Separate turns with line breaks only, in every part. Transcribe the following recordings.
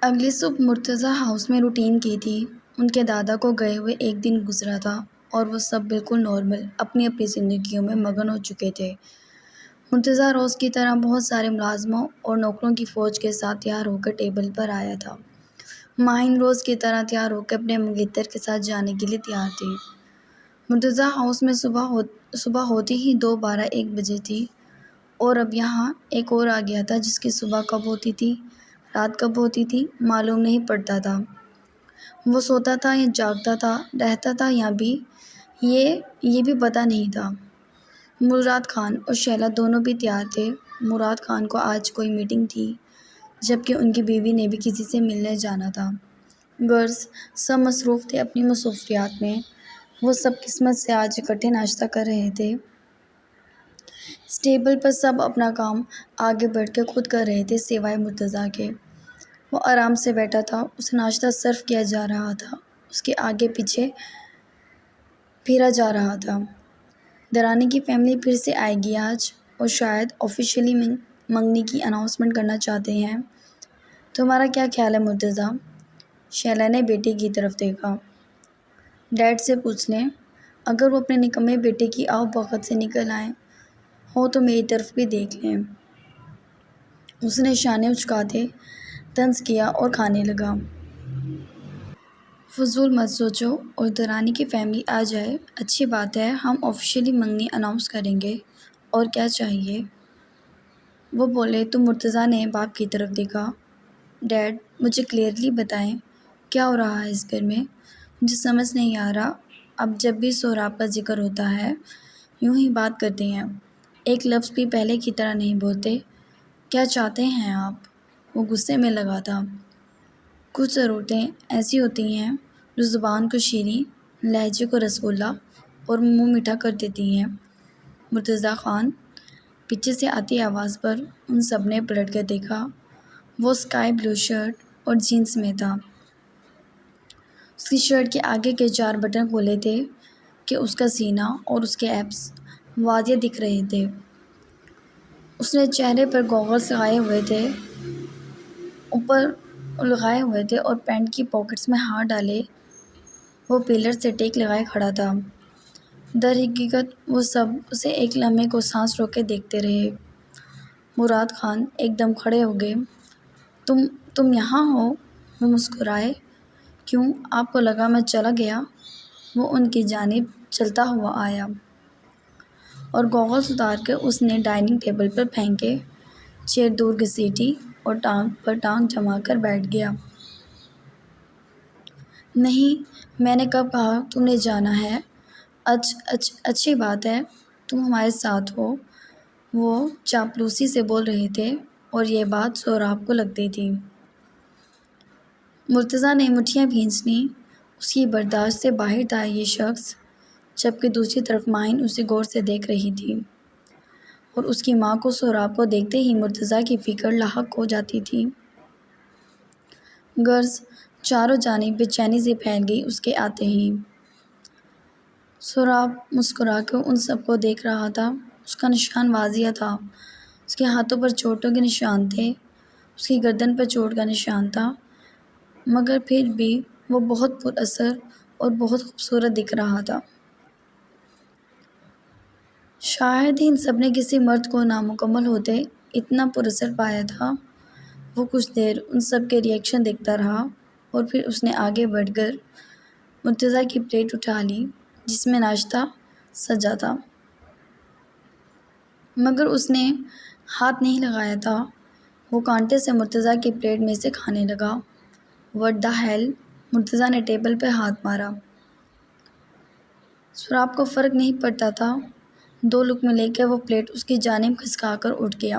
اگلی صبح مرتضیٰ ہاؤس میں روٹین کی تھی۔ ان کے دادا کو گئے ہوئے ایک دن گزرا تھا اور وہ سب بالکل نارمل اپنی اپنی زندگیوں میں مگن ہو چکے تھے۔ مرتضیٰ روز کی طرح بہت سارے ملازموں اور نوکروں کی فوج کے ساتھ تیار ہو کر ٹیبل پر آیا تھا۔ ماہین روز کی طرح تیار ہو کر اپنے منگیتر کے ساتھ جانے کے لیے تیار تھی۔ مرتضیٰ ہاؤس میں صبح ہوتی ہی 2:12 بجے تھی اور اب یہاں ایک اور آ گیا تھا جس کی صبح کب ہوتی تھی، رات کب ہوتی تھی، معلوم نہیں پڑتا تھا۔ وہ سوتا تھا یا جاگتا تھا، رہتا تھا یا بھی، یہ بھی پتہ نہیں تھا۔ مراد خان اور شیلا دونوں بھی تیار تھے۔ مراد خان کو آج کوئی میٹنگ تھی جبکہ ان کی بیوی نے بھی کسی سے ملنے جانا تھا۔ غرض سب مصروف تھے اپنی مصروفیات میں۔ وہ سب قسمت سے آج اکٹھے ناشتہ کر رہے تھے۔ اس ٹیبل پر سب اپنا کام آگے بڑھ کے خود کر رہے تھے سوائے مرتضیٰ کے۔ وہ آرام سے بیٹھا تھا، اسے ناشتہ سرو کیا جا رہا تھا، اس کے آگے پیچھے پھیرا جا رہا تھا۔ درانی کی فیملی پھر سے آئے گی آج اور شاید آفیشیلی منگنی کی اناؤنسمنٹ کرنا چاہتے ہیں۔ تمہارا کیا خیال ہے مرتضیٰ؟ شیلا نے بیٹے کی طرف دیکھا۔ ڈیڈ سے پوچھ لیں، اگر وہ اپنے نکمے بیٹے کی آؤ بھگت سے نکل آئے ہو تو میری طرف بھی دیکھ لیں۔ اس نے شانے اچکاتے طنز کیا اور کھانے لگا۔ فضول مت سوچو اور درانی کی فیملی آ جائے، اچھی بات ہے، ہم آفیشیلی منگنی اناؤنس کریں گے، اور کیا چاہیے؟ وہ بولے تو مرتضیٰ نے باپ کی طرف دیکھا۔ ڈیڈ مجھے کلیئرلی بتائیں کیا ہو رہا ہے اس گھر میں؟ مجھے سمجھ نہیں آ رہا۔ اب جب بھی سہراب کا ذکر ہوتا ہے یوں ہی بات کرتے ہیں، ایک لفظ بھی پہلے کی طرح نہیں بولتے۔ کیا چاہتے ہیں آپ؟ وہ غصے میں لگا تھا۔ کچھ ضرورتیں ایسی ہوتی ہیں جو زبان کو شیریں، لہجے کو رسگلہ اور منہ میٹھا کر دیتی ہیں۔ مرتضیٰ خان، پیچھے سے آتی آواز پر ان سب نے پلٹ کر دیکھا۔ وہ اسکائی بلو شرٹ اور جینس میں تھا۔ اس کی شرٹ کے آگے کے 4 بٹن کھولے تھے کہ اس کا سینہ اور اس کے ایبس واضح دکھ رہے تھے۔ اس نے چہرے پر گوگلز لگائے ہوئے تھے اور پینٹ کی پاکٹس میں ہاتھ ڈالے وہ پلر سے ٹیک لگائے کھڑا تھا۔ در حقیقت وہ سب اسے ایک لمحے کو سانس روک کے دیکھتے رہے۔ مراد خان ایک دم کھڑے ہو گئے۔ تم یہاں ہو؟ وہ مسکرائے۔ کیوں، آپ کو لگا میں چلا گیا؟ وہ ان کی جانب چلتا ہوا آیا اور گوگلز اتار کر اس نے ڈائننگ ٹیبل پر پھینکے، چیئر دور گھسیٹی اور ٹانگ پر ٹانگ جما کر بیٹھ گیا۔ نہیں، میں نے کب کہا تم نے جانا ہے؟ اچھی بات ہے تم ہمارے ساتھ ہو۔ وہ چاپلوسی سے بول رہے تھے اور یہ بات سہراب کو لگتی تھی۔ مرتضیٰ نے مٹھیاں بھینچ لیں۔ اس کی برداشت سے باہر تھا یہ شخص، جبکہ دوسری طرف ماہین اسے غور سے دیکھ رہی تھی اور اس کی ماں کو سہراب کو دیکھتے ہی مرتضیٰ کی فکر لاحق ہو جاتی تھی۔ غرض چاروں جانب بے چینی سے پھیل گئی اس کے آتے ہی۔ سہراب مسکرا کر ان سب کو دیکھ رہا تھا۔ اس کا نشان واضح تھا، اس کے ہاتھوں پر چوٹوں کے نشان تھے، اس کی گردن پر چوٹ کا نشان تھا، مگر پھر بھی وہ بہت پر اثر اور بہت خوبصورت دکھ رہا تھا۔ شاید ہی ان سب نے کسی مرد کو نامکمل ہوتے اتنا پر اثر پایا تھا۔ وہ کچھ دیر ان سب کے ری ایکشن دیکھتا رہا اور پھر اس نے آگے بڑھ کر مرتضیٰ کی پلیٹ اٹھا لی جس میں ناشتہ سجا تھا، مگر اس نے ہاتھ نہیں لگایا تھا۔ وہ کانٹے سے مرتضیٰ کی پلیٹ میں سے کھانے لگا۔ What the hell! مرتضیٰ نے ٹیبل پہ ہاتھ مارا۔ سہراب کو فرق نہیں پڑتا تھا۔ 2 لقمے لے کر وہ پلیٹ اس کی جانب کھسکا کر اٹھ گیا۔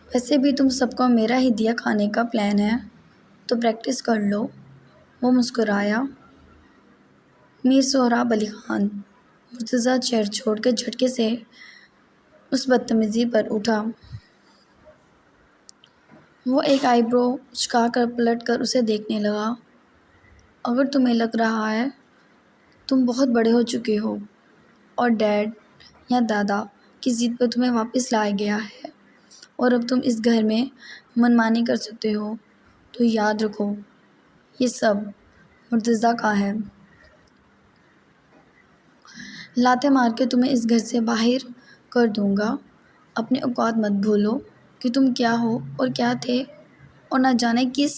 ویسے بھی تم سب کو میرا ہی دیا کھانے کا پلان ہے تو پریکٹس کر لو۔ وہ مسکرایا۔ میر سہراب علی خان۔ مرتضیٰ چیئر چھوڑ کر جھٹکے سے اس بدتمیزی پر اٹھا۔ وہ ایک آئی برو اچکا کر پلٹ کر اسے دیکھنے لگا۔ اگر تمہیں لگ رہا ہے تم بہت بڑے ہو چکے ہو اور ڈیڈ یا دادا کی ضد پر تمہیں واپس لایا گیا ہے اور اب تم اس گھر میں منمانی کر سکتے ہو، تو یاد رکھو یہ سب مرتضیٰ کا ہے۔ لاتیں مار کے تمہیں اس گھر سے باہر کر دوں گا۔ اپنے اوقات مت بھولو کہ تم کیا ہو اور کیا تھے، اور نہ جانے کس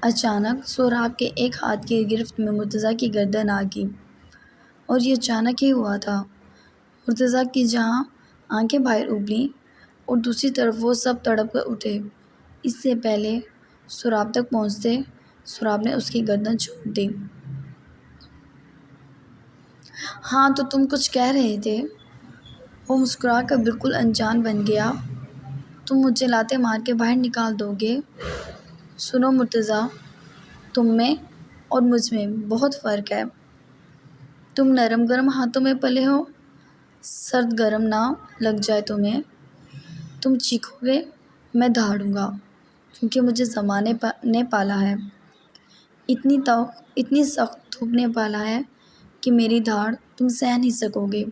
اچانک سہراب کے ایک ہاتھ کی گرفت میں مرتضیٰ کی گردن آ گئی، اور یہ اچانک ہی ہوا تھا۔ مرتضیٰ کی جہاں آنکھیں باہر ابھریں اور دوسری طرف وہ سب تڑپ کر اٹھے۔ اس سے پہلے سہراب تک پہنچتے سہراب نے اس کی گردن چھوڑ دی۔ ہاں تو تم کچھ کہہ رہے تھے؟ وہ مسکرا کر بالکل انجان بن گیا۔ تم مجھے لاتیں مار کے باہر نکال دو گے؟ سنو مرتضیٰ، تم میں اور مجھ میں بہت فرق ہے۔ تم نرم گرم ہاتھوں میں پلے ہو، سرد گرم نہ لگ جائے تمہیں۔ تم چیخو گے، میں دھاڑوں گا، کیونکہ مجھے زمانے نے پالا ہے، اتنی سخت دھوپ نے پالا ہے کہ میری دھاڑ تم سہ نہیں سکو گے۔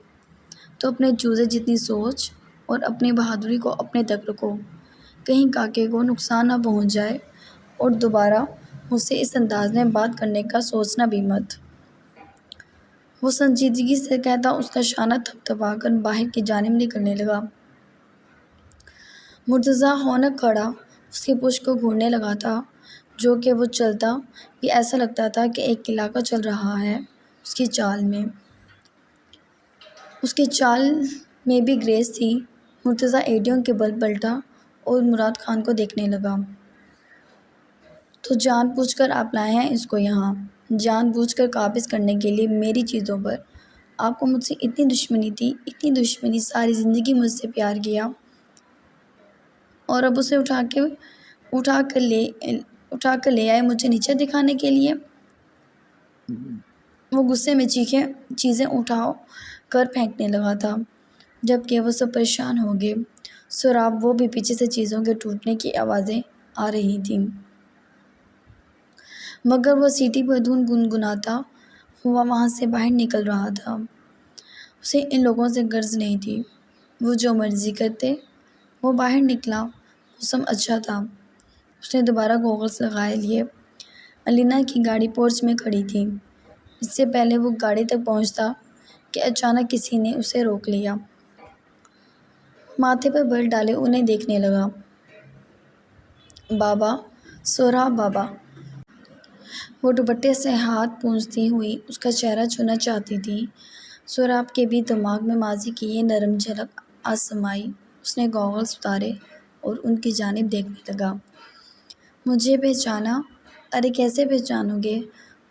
تو اپنے چوزے جتنی سوچ اور اپنی بہادری کو اپنے تک رکھو، کہیں کاکے کو نقصان نہ پہنچ جائے، اور دوبارہ مجھ سے اس انداز میں بات کرنے کا سوچنا بھی مت۔ وہ سنجیدگی سے کہتا اس کا شانہ تھپ تھپا کر باہر کی جانب نکلنے لگا۔ مرتضیٰ ہونک کھڑا اس کی پشت کو گھورنے لگا تھا، جو کہ وہ چلتا بھی ایسا لگتا تھا کہ ایک علاقہ چل رہا ہے اس کی چال میں۔ اس کی چال میں بھی گریز تھی۔ مرتضیٰ ایڑیوں کے بل پلٹا اور مراد خان کو دیکھنے لگا۔ تو جان بوجھ کر آپ لائے ہیں اس کو یہاں، جان بوجھ کر قابض کرنے کے لیے میری چیزوں پر؟ آپ کو مجھ سے اتنی دشمنی تھی، اتنی دشمنی، ساری زندگی مجھ سے پیار کیا، اور اب اسے اٹھا کر لے آئے مجھے نیچے دکھانے کے لیے؟ وہ غصے میں چیزیں اٹھا کر پھینکنے لگا تھا، جبکہ وہ سب پریشان ہو گئے۔ سہراب، وہ بھی پیچھے سے چیزوں کے ٹوٹنے کی آوازیں آ رہی تھیں، مگر وہ سیٹی پر دھن گنگناتا ہوا وہاں سے باہر نکل رہا تھا۔ اسے ان لوگوں سے غرض نہیں تھی، وہ جو مرضی کرتے۔ وہ باہر نکلا، موسم اچھا تھا۔ اس نے دوبارہ گوگلز لگائے لیے۔ الینا کی گاڑی پورچ میں کھڑی تھی۔ اس سے پہلے وہ گاڑی تک پہنچتا کہ اچانک کسی نے اسے روک لیا۔ ماتھے پر بل ڈالے انہیں دیکھنے لگا۔ بابا، سہراب بابا۔ وہ دوپٹے سے ہاتھ پونچھتی ہوئی اس کا چہرہ چھونا چاہتی تھی۔ سہراب کے بھی دماغ میں ماضی کی یہ نرم جھلک آزمائی۔ اس نے گوگلز اتارے اور ان کی جانب دیکھنے لگا۔ مجھے پہچانا؟ ارے کیسے پہچانو گے،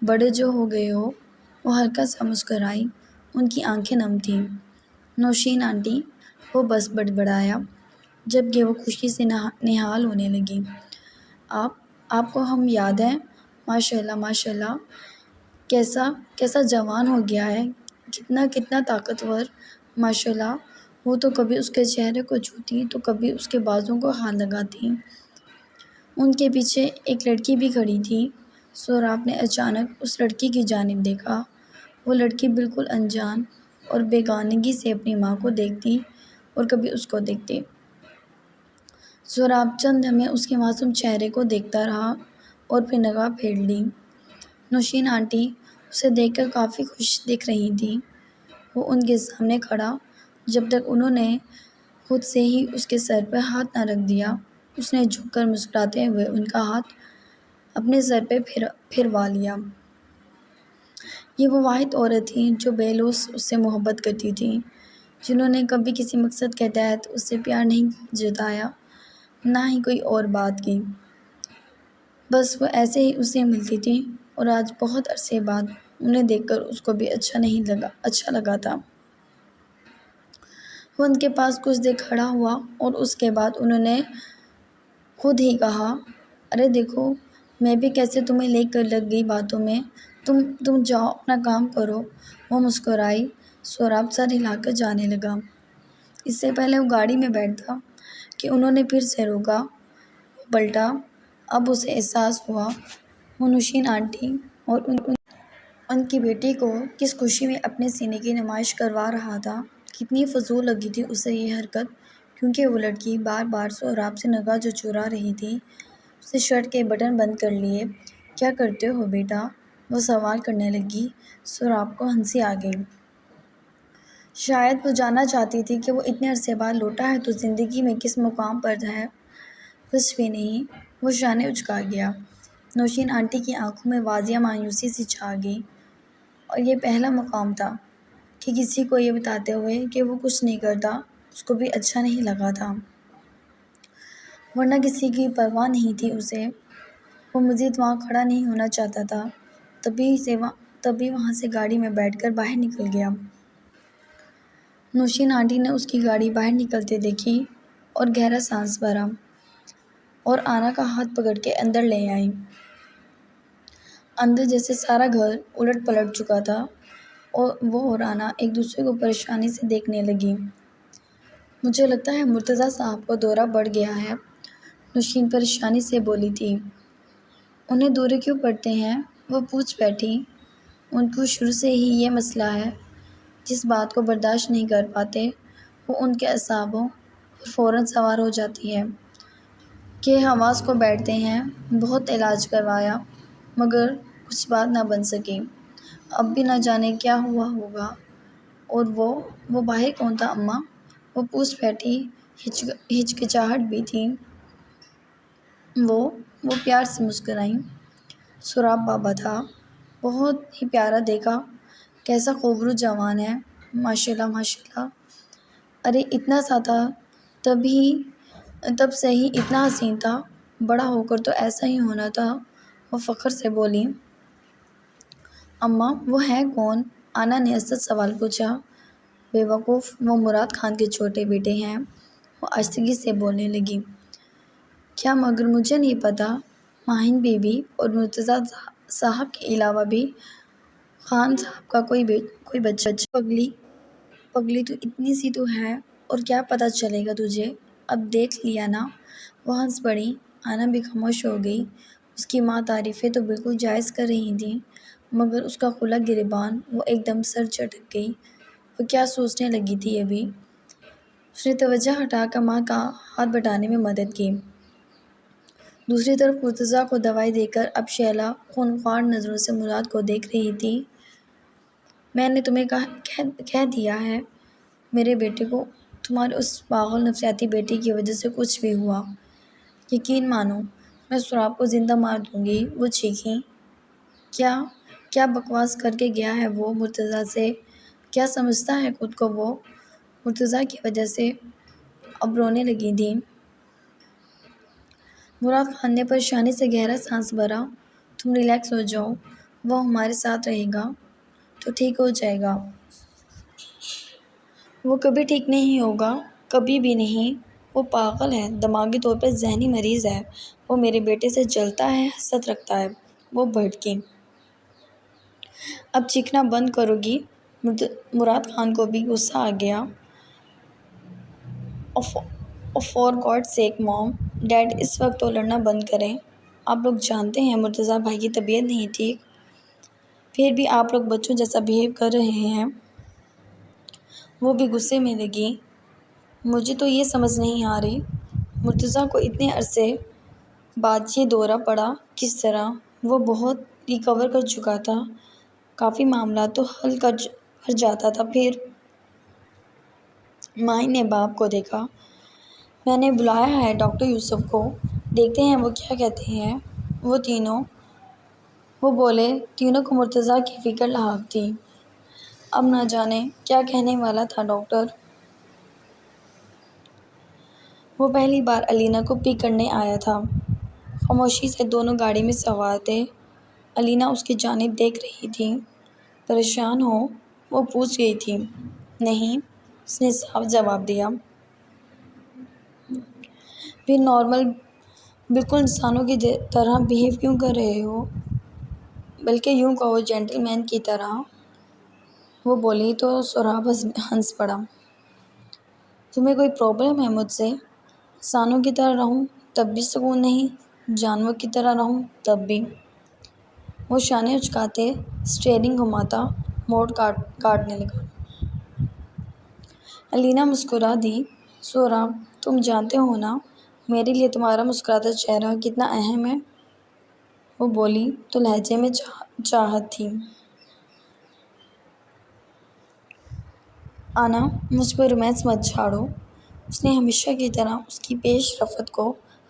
بڑے جو ہو گئے ہو۔ وہ ہلکا سا مسکرائی، ان کی آنکھیں نم تھیں۔ نوشین آنٹی، وہ بس بڑبڑایا، جبکہ وہ خوشی سے نہال ہونے لگی۔ آپ کو ہم یاد ہیں؟ ماشاء اللہ ماشاء اللہ، کیسا جوان ہو گیا ہے، کتنا طاقتور، ماشاء اللہ۔ وہ تو کبھی اس کے چہرے کو چھوتی تو کبھی اس کے بازوں کو ہاتھ لگاتی۔ ان کے پیچھے ایک لڑکی بھی کھڑی تھی۔ سہراب نے اچانک اس لڑکی کی جانب دیکھا۔ وہ لڑکی بالکل انجان اور بیگانگی سے اپنی ماں کو دیکھتی اور کبھی اس کو دیکھتی۔ سہراب چند لمحے اس کے معصوم چہرے کو دیکھتا رہا اور پھر نگاہ پھیر لی۔ نوشین آنٹی اسے دیکھ کر کافی خوش دکھ رہی تھیں۔ وہ ان کے سامنے کھڑا جب تک انہوں نے خود سے ہی اس کے سر پر ہاتھ نہ رکھ دیا۔ اس نے جھک کر مسکراتے ہوئے ان کا ہاتھ اپنے سر پہ پھروا لیا۔ یہ وہ واحد عورت تھی جو بے لوث اس سے محبت کرتی تھی، جنہوں نے کبھی کسی مقصد کے تحت اس سے پیار نہیں جتایا، نہ ہی کوئی اور بات کی۔ بس وہ ایسے ہی اسے ملتی تھی، اور آج بہت عرصے بعد انہیں دیکھ کر اس کو بھی اچھا لگا تھا۔ وہ ان کے پاس کچھ دیر کھڑا ہوا اور اس کے بعد انہوں نے خود ہی کہا، ارے دیکھو میں بھی کیسے تمہیں لے کر لگ گئی باتوں میں، تم جاؤ اپنا کام کرو۔ وہ مسکرائی۔ سہراب سر ہلا کر جانے لگا۔ اس سے پہلے وہ گاڑی میں بیٹھتا کہ انہوں نے پھر سے روکا۔ وہ پلٹا۔ اب اسے احساس ہوا وہ نوشین آنٹی اور ان کی بیٹی کو کس خوشی میں اپنے سینے کی نمائش کروا رہا تھا۔ کتنی فضول لگی تھی اسے یہ حرکت۔ کیونکہ وہ لڑکی بار بار سہراب سے نگاہ جو چرا رہی تھی اسے شرٹ کے بٹن بند کر لیے۔ کیا کرتے ہو بیٹا؟ وہ سوال کرنے لگی۔ سہراب کو ہنسی آ گئی۔ شاید وہ جاننا چاہتی تھی کہ وہ اتنے عرصے بعد لوٹا ہے تو زندگی میں کس مقام پر ہے۔ کچھ بھی نہیں، وہ شانے اچکا گیا۔ نوشین آنٹی کی آنکھوں میں واضح مایوسی سی چھا گئی، اور یہ پہلا مقام تھا کہ کسی کو یہ بتاتے ہوئے کہ وہ کچھ نہیں کرتا اس کو بھی اچھا نہیں لگا تھا، ورنہ کسی کی پرواہ نہیں تھی اسے۔ وہ مزید وہاں کھڑا نہیں ہونا چاہتا تھا، تبھی وہاں سے گاڑی میں بیٹھ کر باہر نکل گیا۔ نوشین آنٹی نے اس کی گاڑی باہر نکلتے دیکھی اور گہرا سانس بھرا اور آنا کا ہاتھ پکڑ کے اندر لے آئی۔ اندر جیسے سارا گھر الٹ پلٹ چکا تھا اور وہ اور آنا ایک دوسرے کو پریشانی سے دیکھنے لگی۔ مجھے لگتا ہے مرتضیٰ صاحب کو دورہ بڑھ گیا ہے، نوشین پریشانی سے بولی تھی۔ انہیں دورے کیوں پڑتے ہیں؟ وہ پوچھ بیٹھی۔ ان کو شروع سے ہی یہ مسئلہ ہے، جس بات کو برداشت نہیں کر پاتے وہ ان کے اعصابوں پر فوراً سوار ہو جاتی ہے۔ کہ حواس کو بیٹھتے ہیں، بہت علاج کروایا مگر کچھ بات نہ بن سکی، اب بھی نہ جانے کیا ہوا ہوگا۔ اور وہ باہر کون تھا اماں؟ وہ پوچھ بیٹھی۔ ہچکچاہٹ بھی تھی۔ وہ پیار سے مسکرائیں۔ سہراب بابا تھا، بہت ہی پیارا، دیکھا کیسا خوبرو جوان ہے، ماشاءاللہ ماشاءاللہ۔ ارے اتنا سا تھا تب سے ہی اتنا حسین تھا، بڑا ہو کر تو ایسا ہی ہونا تھا، وہ فخر سے بولی۔ اماں وہ ہیں کون؟ آنا نے اسد سوال پوچھا۔ بے وقوف، وہ مراد خان کے چھوٹے بیٹے ہیں، وہ آہستگی سے بولنے لگی۔ کیا مگر مجھے نہیں پتا؟ ماہین بی بی اور مرتضیٰ صاحب کے علاوہ بھی خان صاحب کا کوئی بچہ؟ پگلی تو اتنی سی تو ہے، اور کیا پتہ چلے گا تجھے؟ اب دیکھ لیا نا؟ وہ ہنس پڑی۔ آنا بھی خاموش ہو گئی۔ اس کی ماں تعریفیں تو بالکل جائز کر رہی تھیں مگر اس کا خلق گریباں، وہ ایک دم سر جھٹک گئی۔ وہ کیا سوچنے لگی تھی ابھی؟ اس نے توجہ ہٹا کر ماں کا ہاتھ بٹانے میں مدد کی۔ دوسری طرف مرتضیٰ کو دوائی دے کر اب شیلا خونخوار نظروں سے مراد کو دیکھ رہی تھی۔ میں نے تمہیں کہہ دیا ہے میرے بیٹے کو تمہارے اس پاگل نفسیاتی بیٹی کی وجہ سے کچھ بھی ہوا، یقین مانو میں سہراب کو زندہ مار دوں گی۔ وہ چیخیں۔ کیا بکواس کر کے گیا ہے وہ مرتضیٰ سے؟ کیا سمجھتا ہے خود کو وہ؟ مرتضیٰ کی وجہ سے اب رونے لگی تھی۔ مراد خان نے پریشانی سے گہرا سانس بھرا۔ تم ریلیکس ہو جاؤ، وہ ہمارے ساتھ رہے گا تو ٹھیک ہو جائے گا۔ وہ کبھی ٹھیک نہیں ہوگا، کبھی بھی نہیں۔ وہ پاگل ہے، دماغی طور پر ذہنی مریض ہے۔ وہ میرے بیٹے سے جلتا ہے، حسد رکھتا ہے۔ وہ بھڑکی۔ اب چیخنا بند کرو گی؟ مراد خان کو بھی غصہ آ گیا۔ فار گاڈ سیک مام، ڈیڈ اس وقت تو لڑنا بند کریں۔ آپ لوگ جانتے ہیں مرتضیٰ بھائی کی طبیعت نہیں ٹھیک، پھر بھی آپ لوگ بچوں جیسا بہیو کر رہے ہیں۔ وہ بھی غصے میں لگی۔ مجھے تو یہ سمجھ نہیں آ رہی مرتضیٰ کو اتنے عرصے بعد یہ دورہ پڑا کس طرح؟ وہ بہت ریکور کر چکا تھا، کافی معاملات تو حل کر جاتا تھا۔ پھر ماہین نے باپ کو دیکھا۔ میں نے بلایا ہے ڈاکٹر یوسف کو، دیکھتے ہیں وہ کیا کہتے ہیں۔ وہ بولے۔ تینوں کو مرتضیٰ کی فکر لاحق تھی۔ اب نہ جانے کیا کہنے والا تھا ڈاکٹر۔ وہ پہلی بار علینا کو پک کرنے آیا تھا۔ خاموشی سے دونوں گاڑی میں سوار تھے۔ علینا اس کی جانب دیکھ رہی تھی۔ پریشان ہو؟ وہ پوچھ گئی تھی۔ نہیں، اس نے صاف جواب دیا۔ پھر نارمل، بالکل انسانوں کی طرح بہیو کیوں کر رہے ہو؟ بلکہ یوں کہو جینٹل مین کی طرح، وہ بولی تو سہراب ہنس پڑا۔ تمہیں کوئی پرابلم ہے مجھ سے؟ انسانوں کی طرح رہوں تب بھی سکون نہیں، جانور کی طرح رہوں تب بھی۔ وہ شانے اچکاتے اسٹیئرنگ گھماتا موڑ کاٹنے لگا۔ علینا مسکرا دی۔ سہراب، تم جانتے ہو نا میرے لیے تمہارا مسکراتا چہرہ کتنا اہم ہے؟ وہ بولی تو لہجے میں چاہت تھی۔ آنا، مجھ پر رومانس مت جھاڑو۔ اس نے ہمیشہ کی طرح اس کی پیش رفت کو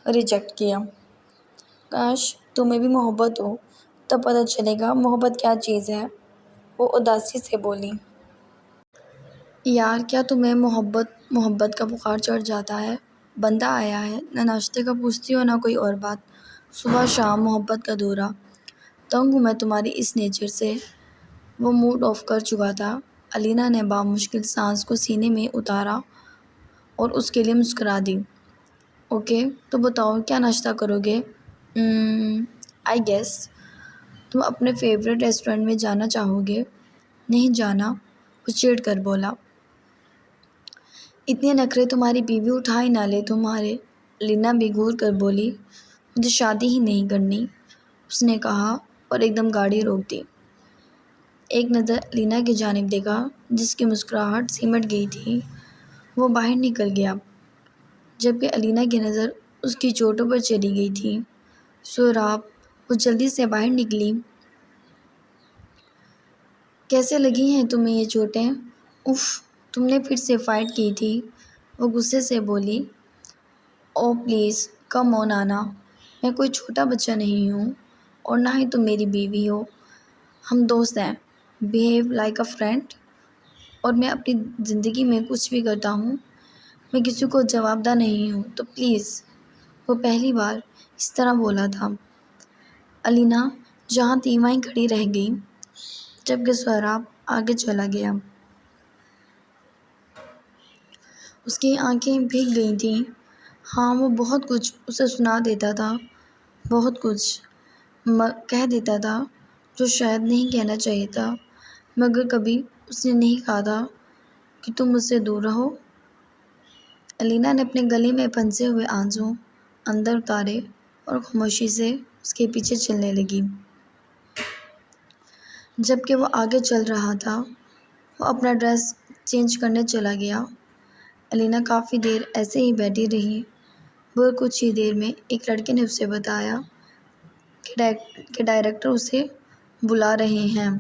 ریجیکٹ کیا۔ کاش تمہیں بھی محبت ہو، تب پتہ چلے گا محبت کیا چیز ہے، وہ اداسی سے بولی۔ یار، کیا تمہیں محبت کا بخار چڑھ جاتا ہے؟ بندہ آیا ہے، نہ ناشتے کا پوچھتی ہو نہ کوئی اور بات، صبح شام محبت کا دورہ۔ تنگ ہوں میں تمہاری اس نیچر سے۔ وہ موڈ آف کر چکا تھا۔ الینا نے بامشکل سانس کو سینے میں اتارا اور اس کے لیے مسکرا دی۔ اوکے، تو بتاؤ کیا ناشتہ کرو گے؟ آئی گیس تم اپنے فیورٹ ریسٹورنٹ میں جانا چاہو گے۔ نہیں جانا، وہ چڑ کر بولا۔ اتنے نخرے تمہاری بیوی اٹھا ہی نہ لے تمہارے۔ الینا بھی گھور کر بولی۔ مجھے شادی ہی نہیں کرنی، اس نے کہا اور ایک دم گاڑی روک دی۔ ایک نظر الینا کی جانب دیکھا جس کی مسکراہٹ سمٹ گئی تھی۔ وہ باہر نکل گیا جبکہ الینا کی نظر اس کی چوٹوں پر چلی گئی تھی۔ سہراب، وہ جلدی سے باہر نکلی۔ کیسے لگی ہیں تمہیں یہ چوٹیں؟ اف، تم نے پھر سے فائٹ کی تھی، وہ غصے سے بولی۔ او پلیز کم آن آنا، میں کوئی چھوٹا بچہ نہیں ہوں اور نہ ہی تم میری بیوی ہو، ہم دوست ہیں، بیہیو لائک اے فرینڈ۔ اور میں اپنی زندگی میں کچھ بھی کرتا ہوں میں کسی کو جواب دہ نہیں ہوں، تو پلیز۔ وہ پہلی بار اس طرح بولا تھا۔ الینا جہاں تھی وہیں کھڑی رہ گئی جبکہ سہراب آگے چلا گیا۔ اس کی آنکھیں بھیگ گئی تھیں۔ ہاں، وہ بہت کچھ اسے سنا دیتا تھا، بہت کچھ کہہ دیتا تھا جو شاید نہیں کہنا چاہیے تھا، مگر کبھی اس نے نہیں کہا تھا کہ تم مجھ سے دور رہو۔ الینا نے اپنے گلے میں پھنسے ہوئے آنسو اندر اتارے اور خاموشی سے اس کے پیچھے چلنے لگی۔ جبکہ وہ آگے چل رہا تھا، وہ اپنا ڈریس چینج کرنے چلا گیا۔ الینا کافی دیر ایسے ہی بیٹھی رہی، مگر کچھ ہی دیر میں ایک لڑکے نے اسے بتایا کہ ڈائریکٹر اسے بلا رہے ہیں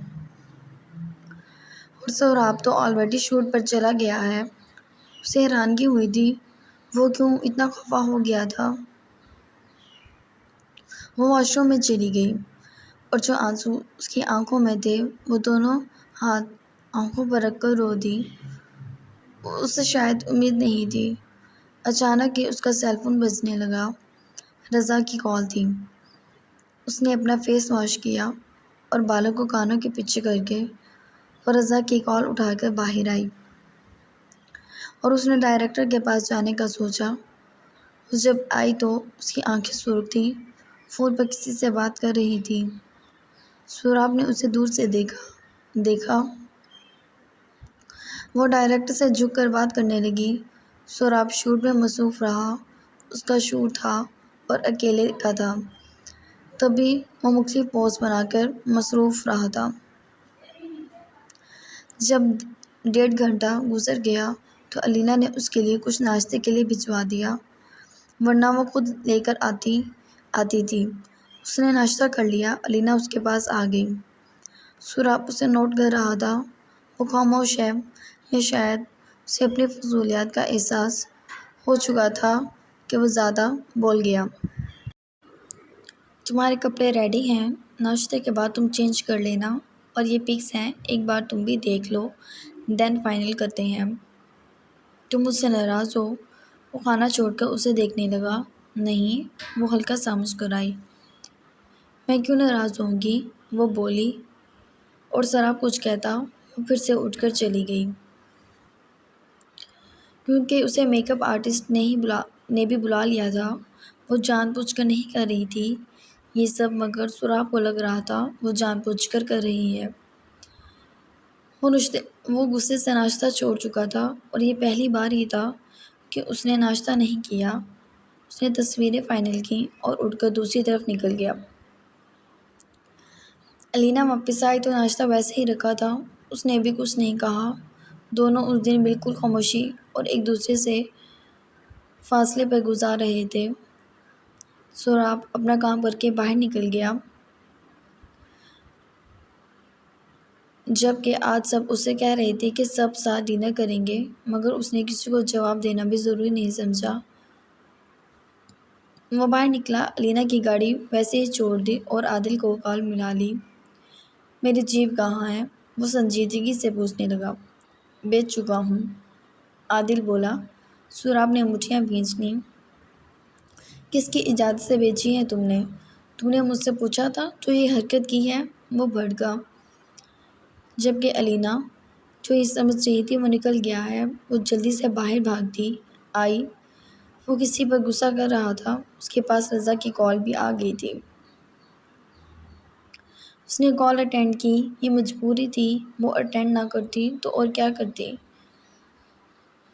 اور سہراب تو آلریڈی شوٹ پر چلا گیا ہے۔ اسے حیرانگی ہوئی تھی، وہ کیوں اتنا خفا ہو گیا تھا۔ وہ واش روم میں چلی گئی اور جو آنسو اس کی آنکھوں میں تھے وہ دونوں ہاتھ آنکھوں پر رکھ کر رو دی۔ اسے شاید امید نہیں تھی۔ اچانک ہی اس کا سیل فون بجنے لگا۔ رضا کی کال تھی۔ اس نے اپنا فیس واش کیا اور بالوں کو کانوں کے پیچھے کر کے وہ رضا کی کال اٹھا کر باہر آئی اور اس نے ڈائریکٹر کے پاس جانے کا سوچا۔ وہ جب آئی تو اس کی آنکھیں سرخ تھیں، فون پر کسی سے بات کر رہی تھی۔ سہراب نے اسے دور سے دیکھا۔ وہ ڈائریکٹر سے جھک کر بات کرنے لگی۔ سہراب شوٹ میں مصروف رہا، اس کا شوٹ تھا اور اکیلے کا تھا، تبھی وہ مختلف پوز بنا کر مصروف رہا تھا۔ جب 1.5 گھنٹہ گزر گیا تو الینا نے اس کے لیے کچھ ناشتے کے لیے بھجوا دیا، ورنہ وہ خود لے کر آتی تھی۔ اس نے ناشتہ کر لیا۔ الینا اس کے پاس آ گئی۔ سہراب اسے نوٹ کر رہا تھا۔ وہ خاموش ہے یا شاید اسے اپنی فضولیات کا احساس ہو چکا تھا کہ وہ زیادہ بول گیا۔ تمہارے کپڑے ریڈی ہیں، ناشتے کے بعد تم چینج کر لینا، اور یہ پکس ہیں، ایک بار تم بھی دیکھ لو، دین فائنل کرتے ہیں۔ تم مجھ سے ناراض ہو؟ وہ کھانا چھوڑ کر اسے دیکھنے لگا۔ نہیں، وہ ہلکا سا مسکرائی۔ میں کیوں ناراض ہوں گی؟ وہ بولی، اور ذرا کچھ کہتا وہ پھر سے اٹھ کر چلی گئی۔ کیونکہ اسے میک اپ آرٹسٹ نے بھی بلا لیا تھا، وہ جان بوجھ کر نہیں کر رہی تھی یہ سب، مگر سہراب کو لگ رہا تھا وہ جان بوجھ کر کر رہی ہے۔ وہ غصے سے ناشتہ چھوڑ چکا تھا اور یہ پہلی بار ہی تھا کہ اس نے ناشتہ نہیں کیا۔ اس نے تصویریں فائنل کیں اور اٹھ کر دوسری طرف نکل گیا۔ الینا واپس آئی تو ناشتہ ویسے ہی رکھا تھا۔ اس نے بھی کچھ نہیں کہا۔ دونوں اس دن بالکل خاموشی اور ایک دوسرے سے فاصلے پر گزار رہے تھے۔ سوراب اپنا کام کر کے باہر نکل گیا، جبکہ آج سب اسے کہہ رہے تھے کہ سب ساتھ ڈنر کریں گے، مگر اس نے کسی کو جواب دینا بھی ضروری نہیں سمجھا۔ وہ باہر نکلا، علینا کی گاڑی ویسے ہی چھوڑ دی اور عادل کو کال ملا لی۔ میری جیپ کہاں ہے؟ وہ سنجیدگی سے پوچھنے لگا۔ بیچ چکا ہوں، عادل بولا۔ سوراب نے مٹھیاں بھینچ لیں۔ کس کی اجازت سے بیچی ہے تم نے؟ تم نے مجھ سے پوچھا تھا تو یہ حرکت کی ہے؟ وہ بھڑکا، جبکہ علینا جو یہ سمجھ رہی تھی وہ نکل گیا ہے، وہ جلدی سے باہر بھاگتی آئی۔ وہ کسی پر غصہ کر رہا تھا، اس کے پاس رضا کی کال بھی آ گئی تھی۔ اس نے کال اٹینڈ کی، یہ مجبوری تھی، وہ اٹینڈ نہ کرتی تو اور کیا کرتی۔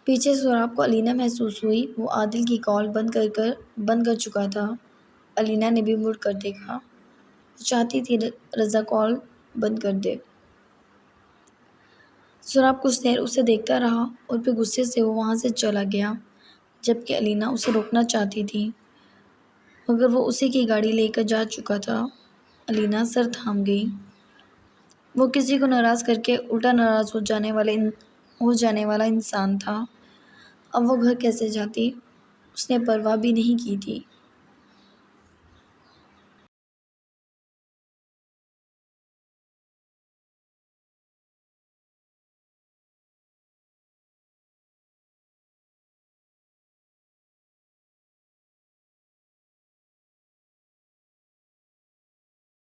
پیچھے سوراب کو علینا محسوس ہوئی، وہ عادل کی کال بند کر چکا تھا۔ علینا نے بھی مڑ کر دیکھا، وہ چاہتی تھی رضا کال بند کر دے۔ سوراب کچھ دیر اسے دیکھتا رہا اور پھر غصے سے وہ وہاں سے چلا گیا، جبکہ علینا اسے روکنا چاہتی تھی، مگر وہ اسی کی گاڑی لے کر جا چکا تھا۔ علینا سر تھام گئی۔ وہ کسی کو ناراض کر کے الٹا ناراض ہو جانے والا انسان تھا۔ اب وہ گھر کیسے جاتی، اس نے پرواہ بھی نہیں کی تھی۔